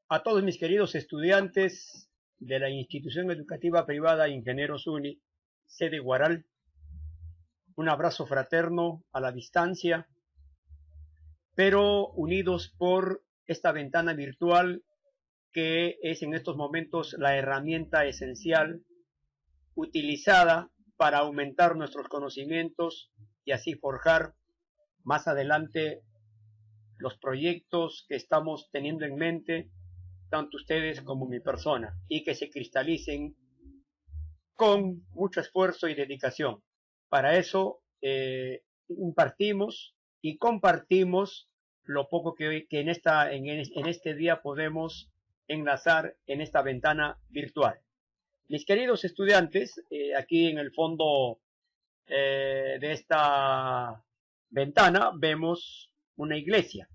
A todos mis queridos estudiantes de la Institución Educativa Privada Ingenieros Uni, sede Guaral, un abrazo fraterno a la distancia, pero unidos por esta ventana virtual que es en estos momentos la herramienta esencial utilizada para aumentar nuestros conocimientos y así forjar más adelante los proyectos que estamos teniendo en mente, tanto ustedes como mi persona, y que se cristalicen con mucho esfuerzo y dedicación. Para eso impartimos y compartimos lo poco que en este día podemos enlazar en esta ventana virtual. Mis queridos estudiantes, aquí en el fondo de esta ventana vemos una iglesia.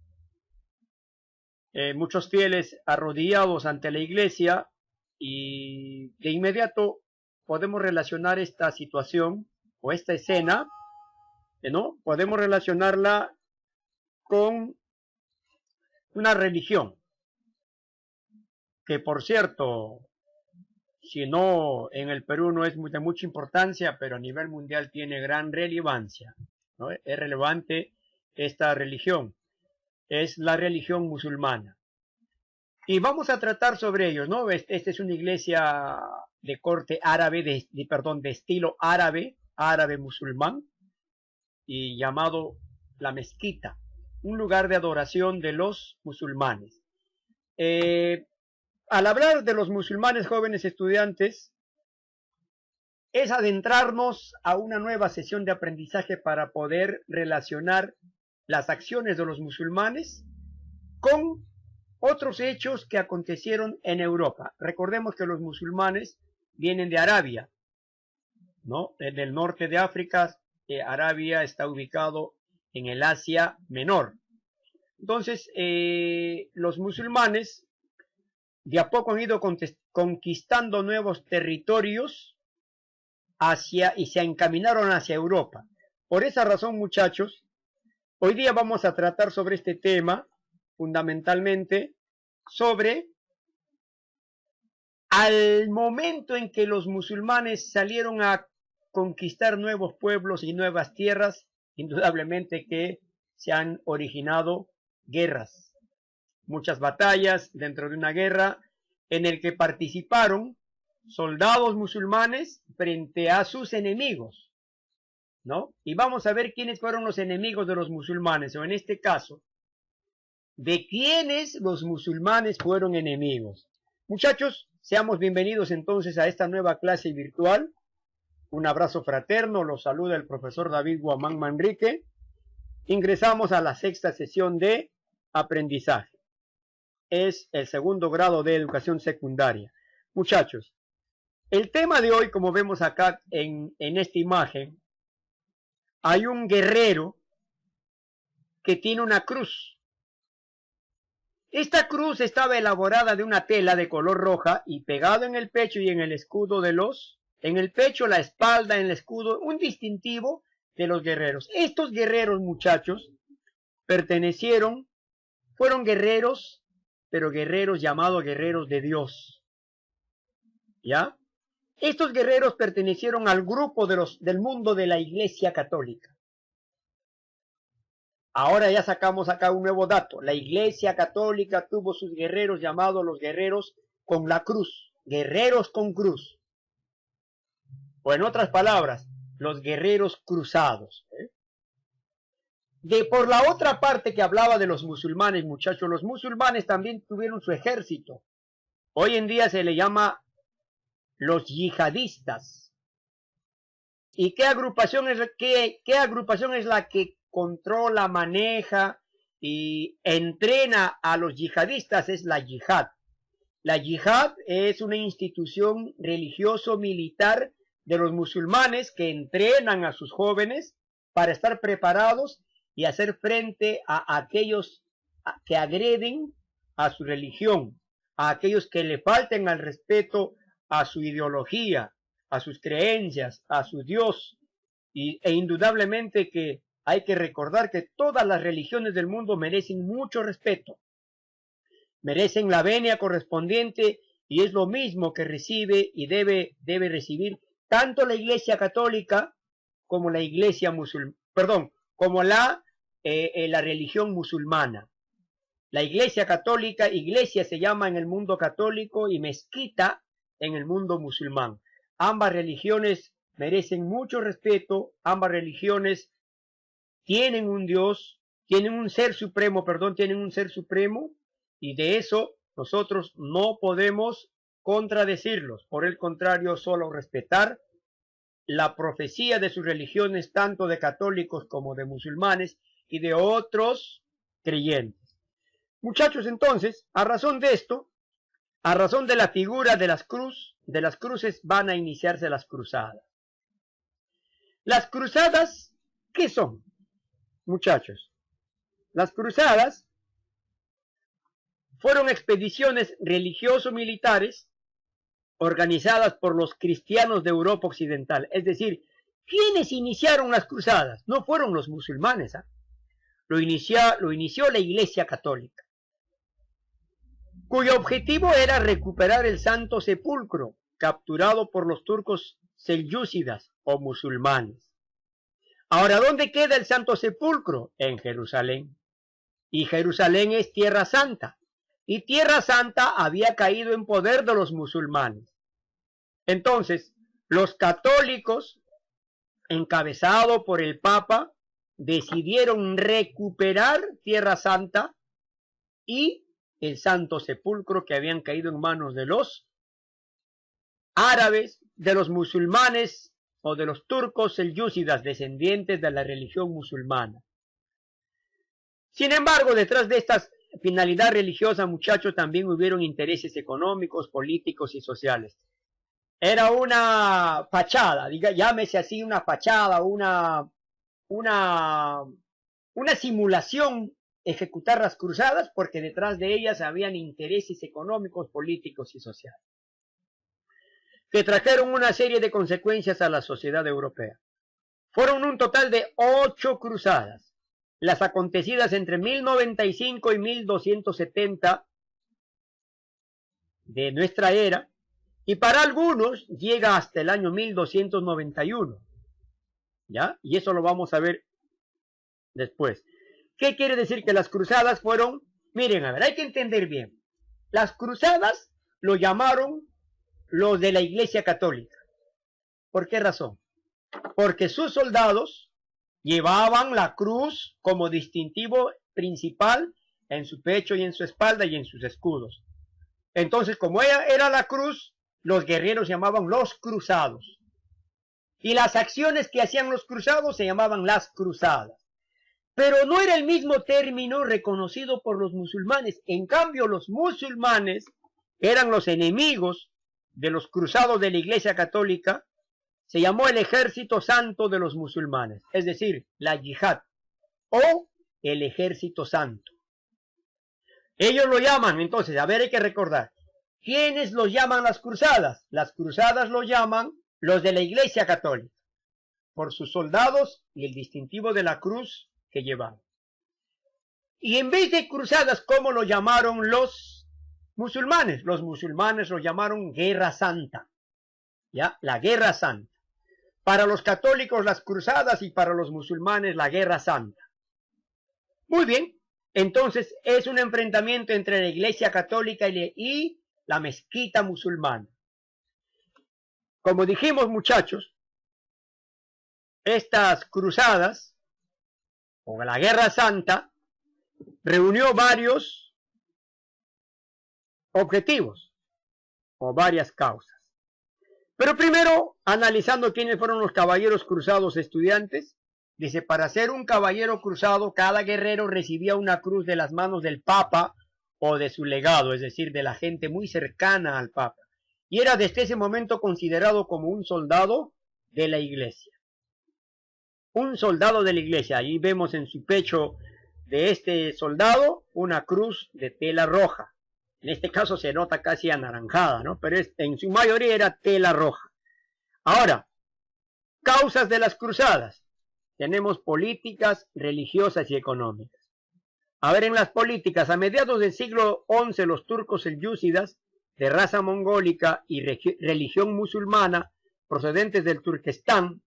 Muchos fieles arrodillados ante la iglesia, y de inmediato podemos relacionar esta situación o esta escena, ¿no? Podemos relacionarla con una religión que, por cierto, si no en el Perú no es de mucha importancia, pero a nivel mundial tiene gran relevancia, ¿no? Es relevante esta religión, es la religión musulmana. Y vamos a tratar sobre ellos, ¿no? Esta es una iglesia de corte árabe, de estilo árabe musulmán, y llamado la mezquita, un lugar de adoración de los musulmanes. Al hablar de los musulmanes, jóvenes estudiantes, es adentrarnos a una nueva sesión de aprendizaje para poder relacionar las acciones de los musulmanes con otros hechos que acontecieron en Europa. Recordemos que los musulmanes vienen de Arabia, ¿no? Del norte de África. Arabia está ubicado en el Asia Menor. Entonces, los musulmanes de a poco han ido conquistando nuevos territorios y se encaminaron hacia Europa. Por esa razón, muchachos, hoy día vamos a tratar sobre este tema, fundamentalmente sobre al momento en que los musulmanes salieron a conquistar nuevos pueblos y nuevas tierras, indudablemente que se han originado guerras, muchas batallas dentro de una guerra en el que participaron soldados musulmanes frente a sus enemigos, ¿no? Y vamos a ver quiénes fueron los enemigos de los musulmanes, o en este caso, de quiénes los musulmanes fueron enemigos. Muchachos, seamos bienvenidos entonces a esta nueva clase virtual. Un abrazo fraterno, los saluda el profesor David Guamán Manrique. Ingresamos a la sexta sesión de aprendizaje. Es el segundo grado de educación secundaria. Muchachos, el tema de hoy, como vemos acá en esta imagen, hay un guerrero que tiene una cruz. Esta cruz estaba elaborada de una tela de color roja y pegado en el pecho y en el escudo en el pecho, la espalda, en el escudo, un distintivo de los guerreros. Estos guerreros, muchachos, fueron guerreros, pero guerreros llamados guerreros de Dios. ¿Ya? Estos guerreros pertenecieron al grupo del mundo de la Iglesia Católica. Ahora ya sacamos acá un nuevo dato. La Iglesia Católica tuvo sus guerreros llamados los guerreros con la cruz. Guerreros con cruz. O en otras palabras, los guerreros cruzados. Por la otra parte que hablaba de los musulmanes, muchachos, los musulmanes también tuvieron su ejército. Hoy en día se le llama los yihadistas. ¿Y qué agrupación es la que controla, maneja y entrena a los yihadistas? Es la yihad. La yihad es una institución religioso-militar de los musulmanes que entrenan a sus jóvenes para estar preparados y hacer frente a aquellos que agreden a su religión, a aquellos que le falten al respeto a su ideología, a sus creencias, a su Dios. E indudablemente que hay que recordar que todas las religiones del mundo merecen mucho respeto. merecen la venia correspondiente y es lo mismo que recibe y debe recibir tanto la Iglesia Católica como la Iglesia musulmana, perdón, como la religión musulmana. La Iglesia Católica, iglesia se llama en el mundo católico y mezquita en el mundo musulmán. Ambas religiones merecen mucho respeto, ambas religiones tienen un Dios, tienen un ser supremo, y de eso nosotros no podemos contradecirlos. Por el contrario, solo respetar la profecía de sus religiones, tanto de católicos como de musulmanes y de otros creyentes. Muchachos, entonces, a razón de esto, a razón de la figura de las cruces, van a iniciarse las cruzadas. Las cruzadas, ¿qué son, muchachos? Las cruzadas fueron expediciones religioso-militares organizadas por los cristianos de Europa Occidental. Es decir, ¿quiénes iniciaron las cruzadas? No fueron los musulmanes, ¿eh? Lo inició la Iglesia Católica, cuyo objetivo era recuperar el Santo Sepulcro, capturado por los turcos selyúcidas o musulmanes. Ahora, ¿dónde queda el Santo Sepulcro? En Jerusalén. Y Jerusalén es Tierra Santa. Y Tierra Santa había caído en poder de los musulmanes. Entonces, los católicos, encabezados por el Papa, decidieron recuperar Tierra Santa y el Santo Sepulcro que habían caído en manos de los árabes, de los musulmanes o de los turcos selyúcidas, descendientes de la religión musulmana. Sin embargo, detrás de esta finalidad religiosa, muchachos, también hubieron intereses económicos, políticos y sociales. Era una fachada, llámese así, una fachada, una simulación ejecutar las cruzadas, porque detrás de ellas habían intereses económicos, políticos y sociales, que trajeron una serie de consecuencias a la sociedad europea. Fueron un total de 8 cruzadas, las acontecidas entre 1095 y 1270 de nuestra era, y para algunos llega hasta el año 1291, ¿ya? Y eso lo vamos a ver después. ¿Qué quiere decir? Que las cruzadas fueron, miren, a ver, hay que entender bien. Las cruzadas lo llamaron los de la Iglesia Católica. ¿Por qué razón? Porque sus soldados llevaban la cruz como distintivo principal en su pecho y en su espalda y en sus escudos. Entonces, como ella era la cruz, los guerreros llamaban los cruzados. Y las acciones que hacían los cruzados se llamaban las cruzadas. Pero no era el mismo término reconocido por los musulmanes. En cambio, los musulmanes eran los enemigos de los cruzados de la Iglesia Católica. Se llamó el Ejército Santo de los musulmanes, es decir, la yihad o el Ejército Santo. Ellos lo llaman, entonces, a ver, hay que recordar. ¿Quiénes los llaman las cruzadas? Las cruzadas lo llaman los de la Iglesia Católica, por sus soldados y el distintivo de la cruz que llevaban. Y en vez de cruzadas, ¿cómo lo llamaron los musulmanes? Los musulmanes lo llamaron Guerra Santa, ¿ya? La Guerra Santa. Para los católicos las cruzadas y para los musulmanes la Guerra Santa. Muy bien, entonces es un enfrentamiento entre la Iglesia Católica y la mezquita musulmana. Como dijimos, muchachos, estas cruzadas o la Guerra Santa reunió varios objetivos o varias causas. Pero primero, analizando quiénes fueron los caballeros cruzados estudiantes, dice, para ser un caballero cruzado, cada guerrero recibía una cruz de las manos del Papa o de su legado, es decir, de la gente muy cercana al Papa. Y era desde ese momento considerado como un soldado de la Iglesia. Un soldado de la Iglesia. Ahí vemos en su pecho de este soldado una cruz de tela roja. En este caso se nota casi anaranjada, ¿no? Pero en su mayoría era tela roja. Ahora, causas de las cruzadas. Tenemos políticas, religiosas y económicas. A ver, en las políticas, a mediados del siglo XI, los turcos selyúcidas, de raza mongólica y religión musulmana, procedentes del Turquestán,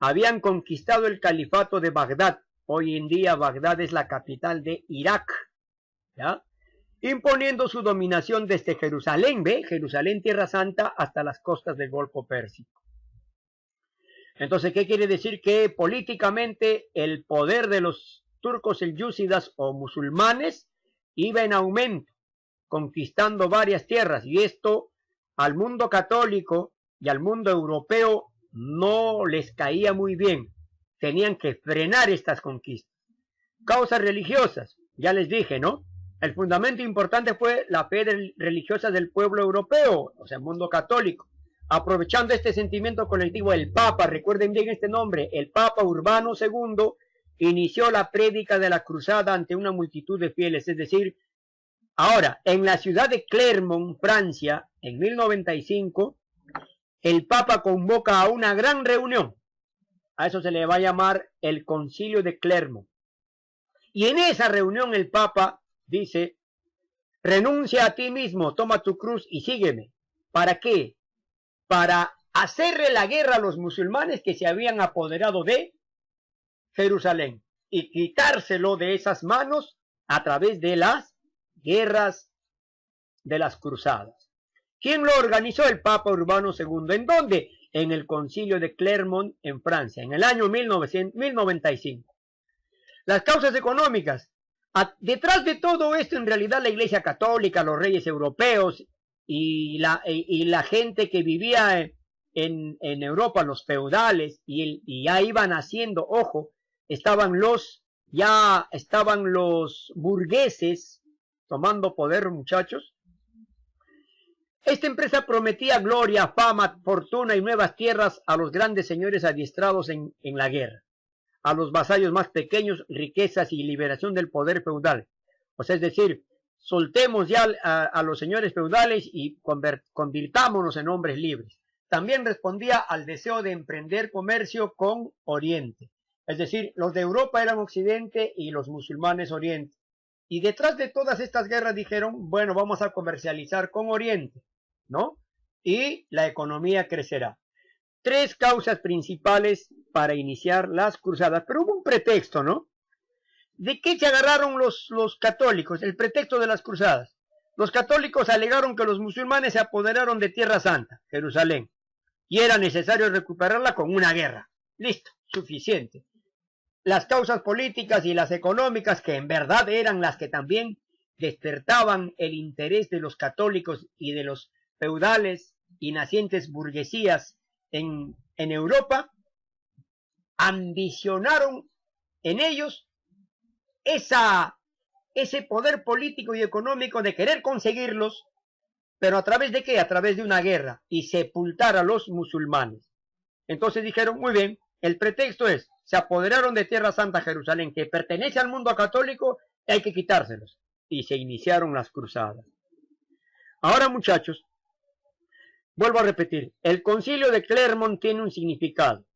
habían conquistado el califato de Bagdad. Hoy en día Bagdad es la capital de Irak, ¿ya? Imponiendo su dominación desde Jerusalén, ¿ve? Jerusalén, Tierra Santa, hasta las costas del Golfo Pérsico. Entonces, ¿qué quiere decir? Que políticamente el poder de los turcos selyúcidas o musulmanes iba en aumento, conquistando varias tierras, y esto al mundo católico y al mundo europeo no les caía muy bien. Tenían que frenar estas conquistas. Causas religiosas, ya les dije, ¿no? El fundamento importante fue la fe religiosa del pueblo europeo, o sea, el mundo católico. Aprovechando este sentimiento colectivo, el Papa, recuerden bien este nombre, el Papa Urbano II, inició la prédica de la cruzada ante una multitud de fieles. Es decir, ahora, en la ciudad de Clermont, Francia, en 1095, el Papa convoca a una gran reunión. A eso se le va a llamar el Concilio de Clermont. Y en esa reunión el Papa dice: renuncia a ti mismo, toma tu cruz y sígueme. ¿Para qué? Para hacerle la guerra a los musulmanes que se habían apoderado de Jerusalén y quitárselo de esas manos a través de las guerras de las cruzadas. ¿Quién lo organizó? El Papa Urbano II. ¿En dónde? En el Concilio de Clermont, en Francia, en el año 1095. Las causas económicas. Detrás de todo esto, en realidad, la Iglesia Católica, los reyes europeos y la gente que vivía en Europa, los feudales, y ya iban haciendo, ojo, ya estaban los burgueses tomando poder, muchachos. Esta empresa prometía gloria, fama, fortuna y nuevas tierras a los grandes señores adiestrados en la guerra. A los vasallos más pequeños, riquezas y liberación del poder feudal. O sea, es decir, soltemos ya a los señores feudales y convirtámonos en hombres libres. También respondía al deseo de emprender comercio con Oriente. Es decir, los de Europa eran Occidente y los musulmanes Oriente. Y detrás de todas estas guerras dijeron, bueno, vamos a comercializar con Oriente, ¿no? Y la economía crecerá. Tres causas principales para iniciar las cruzadas, pero hubo un pretexto, ¿no? ¿De qué se agarraron los católicos? El pretexto de las cruzadas. Los católicos alegaron que los musulmanes se apoderaron de Tierra Santa, Jerusalén, y era necesario recuperarla con una guerra. Listo, suficiente. Las causas políticas y las económicas, que en verdad eran las que también despertaban el interés de los católicos y de los feudales y nacientes burguesías en Europa, ambicionaron en ellos ese poder político y económico de querer conseguirlos, pero ¿a través de qué? A través de una guerra y sepultar a los musulmanes. Entonces dijeron, muy bien, el pretexto es, se apoderaron de Tierra Santa, Jerusalén, que pertenece al mundo católico, y hay que quitárselos. Y se iniciaron las cruzadas. Ahora, muchachos, vuelvo a repetir, el Concilio de Clermont tiene un significado,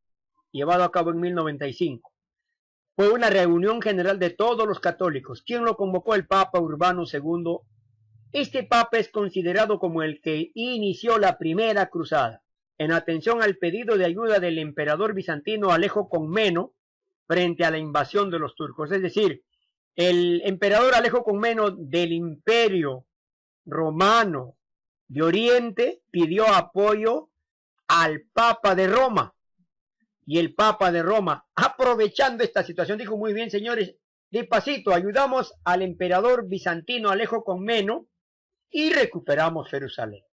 llevado a cabo en 1095. Fue una reunión general de todos los católicos. ¿Quién lo convocó? El Papa Urbano II. Este Papa es considerado como el que inició la primera cruzada, en atención al pedido de ayuda del emperador bizantino Alejo Comneno frente a la invasión de los turcos. Es decir, el emperador Alejo Comneno del Imperio Romano de Oriente pidió apoyo al Papa de Roma. Y el Papa de Roma, aprovechando esta situación, dijo, muy bien, señores, despacito, ayudamos al emperador bizantino Alejo Comneno y recuperamos Jerusalén.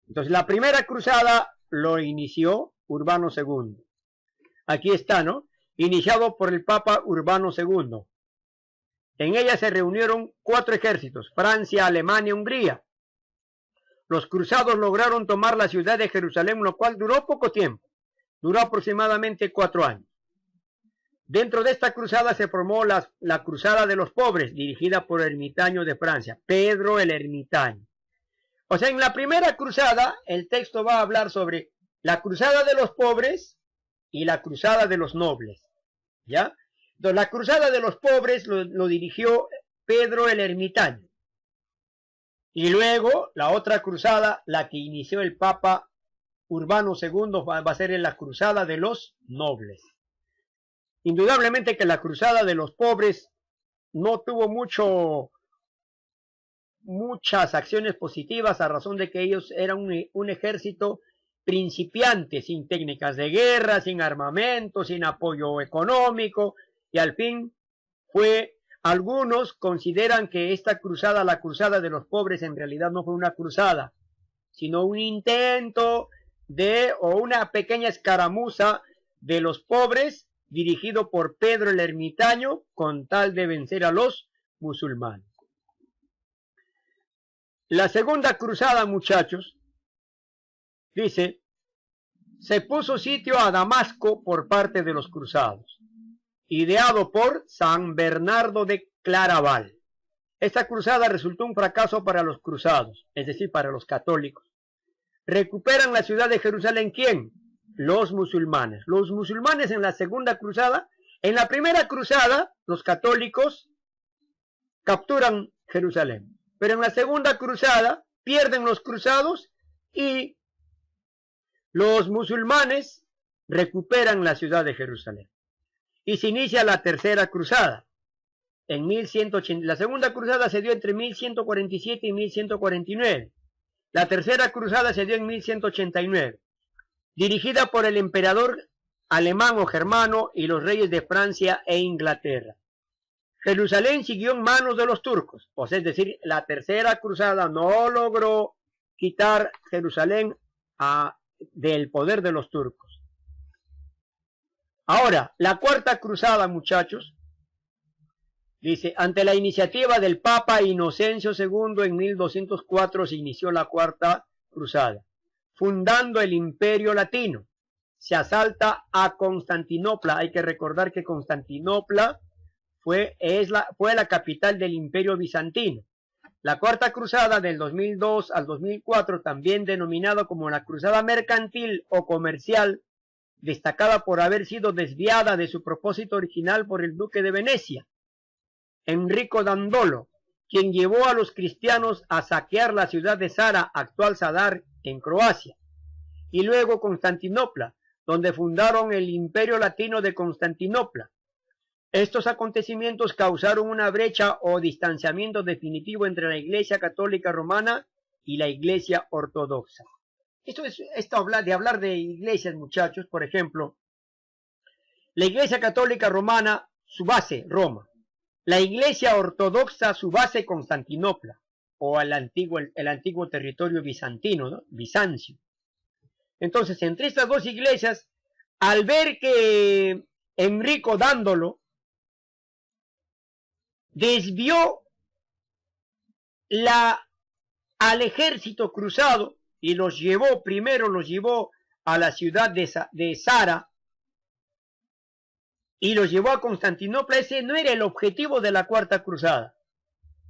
Entonces, la primera cruzada lo inició Urbano II. Aquí está, ¿no? Iniciado por el Papa Urbano II. En ella se reunieron 4 ejércitos, Francia, Alemania, Hungría. Los cruzados lograron tomar la ciudad de Jerusalén, lo cual duró poco tiempo. Duró aproximadamente 4 años. Dentro de esta cruzada se formó la Cruzada de los Pobres, dirigida por el ermitaño de Francia, Pedro el Ermitaño. O sea, en la primera cruzada, el texto va a hablar sobre la cruzada de los pobres y la cruzada de los nobles, ¿ya? Entonces, la cruzada de los pobres lo dirigió Pedro el Ermitaño. Y luego, la otra cruzada, la que inició el Papa Urbano II, va a ser la cruzada de los nobles. Indudablemente que la cruzada de los pobres no tuvo muchas acciones positivas, a razón de que ellos eran un ejército principiante, sin técnicas de guerra, sin armamento, sin apoyo económico, y al fin algunos consideran que esta cruzada, la cruzada de los pobres, en realidad no fue una cruzada, sino un intento o una pequeña escaramuza de los pobres dirigido por Pedro el Ermitaño con tal de vencer a los musulmanes. La segunda cruzada, muchachos, dice, se puso sitio a Damasco por parte de los cruzados, ideado por San Bernardo de Claraval. Esta cruzada resultó un fracaso para los cruzados, es decir, para los católicos. ¿Recuperan la ciudad de Jerusalén quién? Los musulmanes. Los musulmanes en la segunda cruzada. En la primera cruzada, los católicos capturan Jerusalén. Pero en la segunda cruzada, pierden los cruzados y los musulmanes recuperan la ciudad de Jerusalén. Y se inicia la tercera cruzada. En 1180. La segunda cruzada se dio entre 1147 y 1149. La tercera cruzada se dio en 1189, dirigida por el emperador alemán o germano y los reyes de Francia e Inglaterra. Jerusalén siguió en manos de los turcos, es decir, la tercera cruzada no logró quitar Jerusalén del poder de los turcos. Ahora, la cuarta cruzada, muchachos, dice, ante la iniciativa del Papa Inocencio II en 1204 se inició la cuarta cruzada, fundando el Imperio Latino. Se asalta a Constantinopla. Hay que recordar que Constantinopla fue la capital del Imperio Bizantino. La cuarta cruzada del 2002 al 2004, también denominada como la cruzada mercantil o comercial, destacada por haber sido desviada de su propósito original por el duque de Venecia, Enrico Dandolo, quien llevó a los cristianos a saquear la ciudad de Zara, actual Zadar, en Croacia, y luego Constantinopla, donde fundaron el Imperio Latino de Constantinopla. Estos acontecimientos causaron una brecha o distanciamiento definitivo entre la Iglesia Católica Romana y la Iglesia Ortodoxa. Esto de hablar de iglesias, muchachos, por ejemplo, la Iglesia Católica Romana, su base, Roma. La Iglesia Ortodoxa, su base, Constantinopla, o el antiguo territorio bizantino, ¿no? Bizancio. Entonces, entre estas dos iglesias, al ver que Enrico Dándolo desvió al ejército cruzado y primero los llevó a la ciudad de Zara, y los llevó a Constantinopla, ese no era el objetivo de la cuarta cruzada.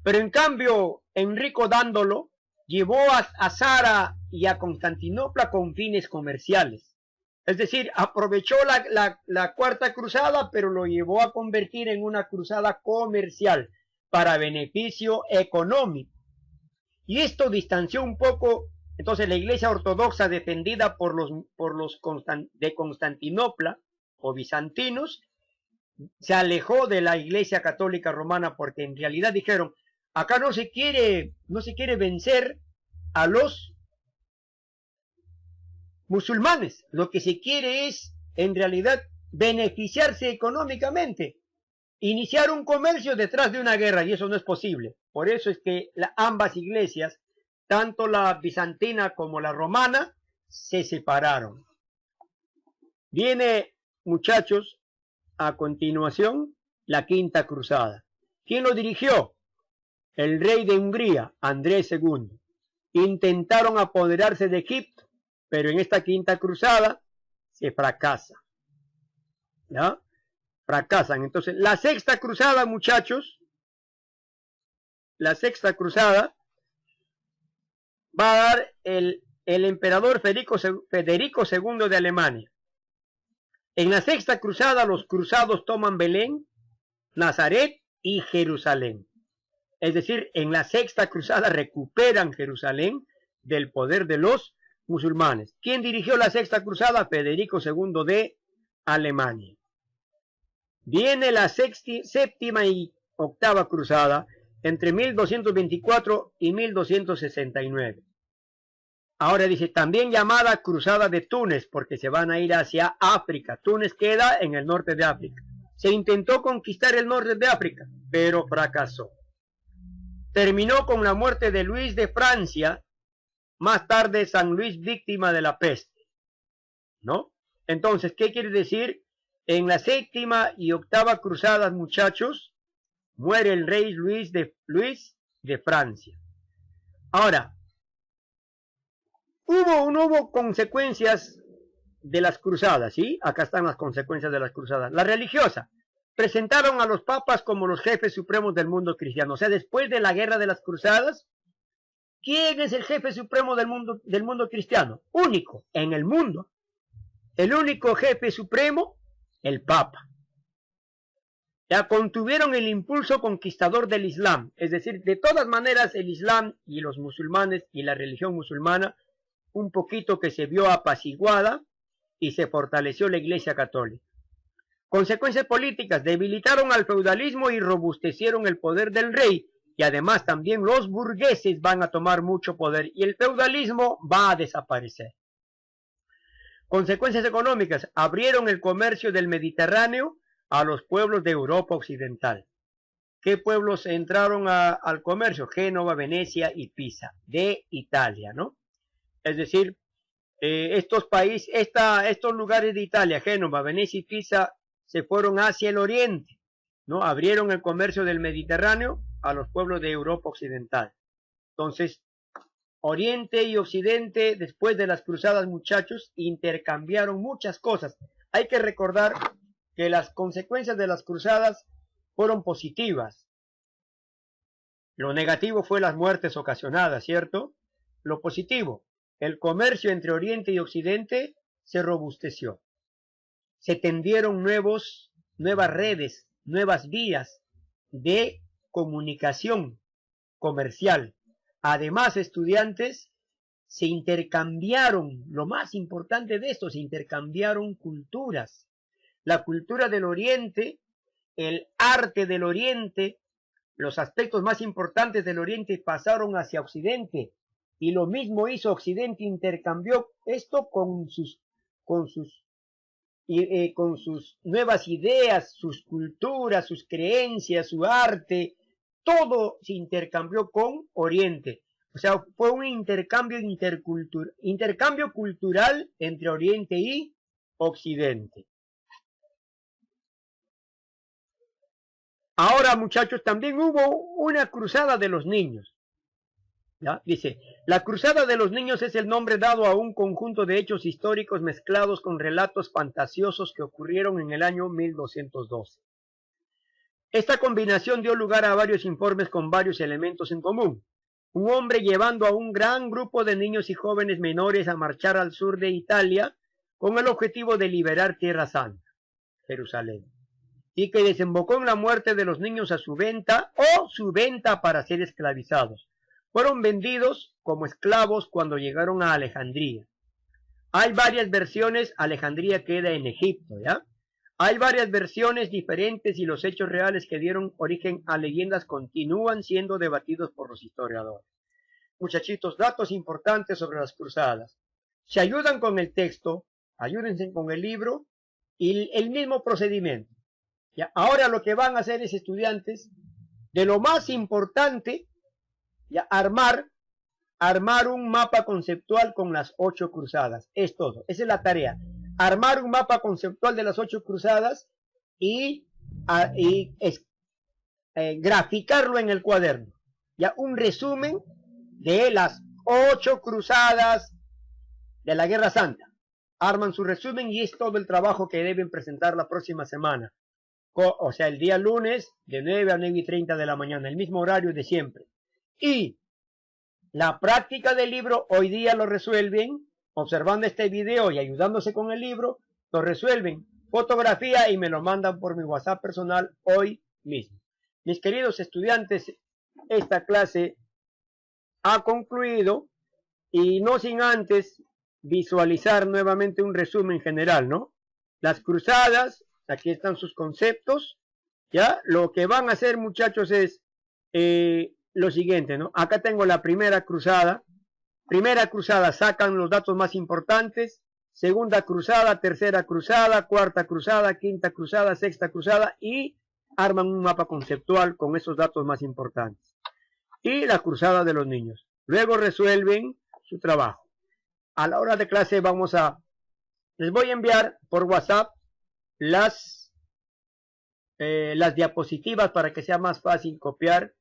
Pero en cambio, Enrico Dándolo llevó a Zara y a Constantinopla con fines comerciales. Es decir, aprovechó la cuarta cruzada, pero lo llevó a convertir en una cruzada comercial para beneficio económico. Y esto distanció un poco, entonces, la Iglesia Ortodoxa, defendida por los de Constantinopla o bizantinos, se alejó de la Iglesia Católica Romana, porque en realidad dijeron, acá no se quiere vencer a los musulmanes, lo que se quiere es en realidad beneficiarse económicamente, iniciar un comercio detrás de una guerra, y eso no es posible. Por eso es que ambas iglesias, tanto la bizantina como la romana, se separaron. Viene, muchachos, a continuación, la quinta cruzada. ¿Quién lo dirigió? El rey de Hungría, Andrés II. Intentaron apoderarse de Egipto, pero en esta quinta cruzada se fracasa. ¿Ya? Fracasan. Entonces, la sexta cruzada, muchachos, la sexta cruzada va a dar el emperador Federico II de Alemania. En la sexta cruzada, los cruzados toman Belén Nazaret y Jerusalén. Es decir, en la sexta cruzada recuperan Jerusalén del poder de los musulmanes. ¿Quién dirigió la sexta cruzada? Federico II de Alemania. Viene la séptima y octava cruzada entre 1224 y 1269. Ahora dice, también llamada cruzada de Túnez, porque se van a ir hacia África. Túnez queda en el norte de África. Se intentó conquistar el norte de África, pero fracasó. Terminó con la muerte de Luis de Francia, más tarde San Luis víctima de la peste, ¿no? Entonces, ¿qué quiere decir? En la séptima y octava cruzadas, muchachos, muere el rey Luis de Francia. Ahora, no hubo consecuencias de las cruzadas, ¿sí? Acá están las consecuencias de las cruzadas. La religiosa. Presentaron a los papas como los jefes supremos del mundo cristiano. O sea, después de la guerra de las cruzadas, ¿quién es el jefe supremo del mundo cristiano? Único en el mundo. El único jefe supremo, el Papa. Ya contuvieron el impulso conquistador del Islam. Es decir, de todas maneras el Islam y los musulmanes y la religión musulmana, un poquito que se vio apaciguada y se fortaleció la Iglesia Católica. Consecuencias políticas, debilitaron al feudalismo y robustecieron el poder del rey, y además también los burgueses van a tomar mucho poder y el feudalismo va a desaparecer. Consecuencias económicas, abrieron el comercio del Mediterráneo a los pueblos de Europa Occidental. ¿Qué pueblos entraron al comercio? Génova, Venecia y Pisa, de Italia, ¿no? Es decir, estos lugares de Italia, Génova, Venecia y Pisa, se fueron hacia el oriente, ¿no? Abrieron el comercio del Mediterráneo a los pueblos de Europa Occidental. Entonces, Oriente y Occidente, después de las cruzadas, muchachos, intercambiaron muchas cosas. Hay que recordar que las consecuencias de las cruzadas fueron positivas. Lo negativo fue las muertes ocasionadas, ¿cierto? Lo positivo, el comercio entre Oriente y Occidente se robusteció. Se tendieron nuevas redes, nuevas vías de comunicación comercial. Además, estudiantes, se intercambiaron, lo más importante de esto, se intercambiaron culturas. La cultura del Oriente, el arte del Oriente, los aspectos más importantes del Oriente pasaron hacia Occidente. Y lo mismo hizo Occidente, intercambió esto con sus nuevas ideas, sus culturas, sus creencias, su arte, todo se intercambió con Oriente. O sea, fue un intercambio cultural entre Oriente y Occidente. Ahora, muchachos, también hubo una cruzada de los niños. ¿Ya? Dice, la cruzada de los niños es el nombre dado a un conjunto de hechos históricos mezclados con relatos fantasiosos que ocurrieron en el año 1212. Esta combinación dio lugar a varios informes con varios elementos en común. Un hombre llevando a un gran grupo de niños y jóvenes menores a marchar al sur de Italia con el objetivo de liberar Tierra Santa, Jerusalén, y que desembocó en la muerte de los niños a su venta o su venta para ser esclavizados. Fueron vendidos como esclavos cuando llegaron a Alejandría. Hay varias versiones, Alejandría queda en Egipto, ¿ya? Hay varias versiones diferentes y los hechos reales que dieron origen a leyendas continúan siendo debatidos por los historiadores. Muchachitos, datos importantes sobre las cruzadas. Se ayudan con el texto, ayúdense con el libro y el mismo procedimiento. ¿Ya? Ahora lo que van a hacer es, estudiantes, de lo más importante, ya, armar un mapa conceptual con las 8 cruzadas. Es todo. Esa es la tarea. Armar un mapa conceptual de las 8 cruzadas y graficarlo en el cuaderno. Ya, un resumen de las 8 cruzadas de la Guerra Santa. Arman su resumen y es todo el trabajo que deben presentar la próxima semana. O sea, el día lunes de 9 a 9:30 de la mañana, el mismo horario de siempre. Y la práctica del libro hoy día lo resuelven observando este video y ayudándose con el libro, lo resuelven. Fotografía y me lo mandan por mi WhatsApp personal hoy mismo. Mis queridos estudiantes, esta clase ha concluido y no sin antes visualizar nuevamente un resumen general, ¿no? Las cruzadas, aquí están sus conceptos, ¿ya? Lo que van a hacer, muchachos, es lo siguiente, ¿no? Acá tengo la primera cruzada. Primera cruzada, sacan los datos más importantes. Segunda cruzada, tercera cruzada, cuarta cruzada, quinta cruzada, sexta cruzada y arman un mapa conceptual con esos datos más importantes. Y la cruzada de los niños. Luego resuelven su trabajo. A la hora de clase les voy a enviar por WhatsApp las diapositivas para que sea más fácil copiar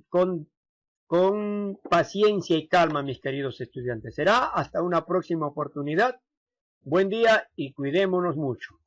con paciencia y calma, mis queridos estudiantes. Será hasta una próxima oportunidad. Buen día y cuidémonos mucho.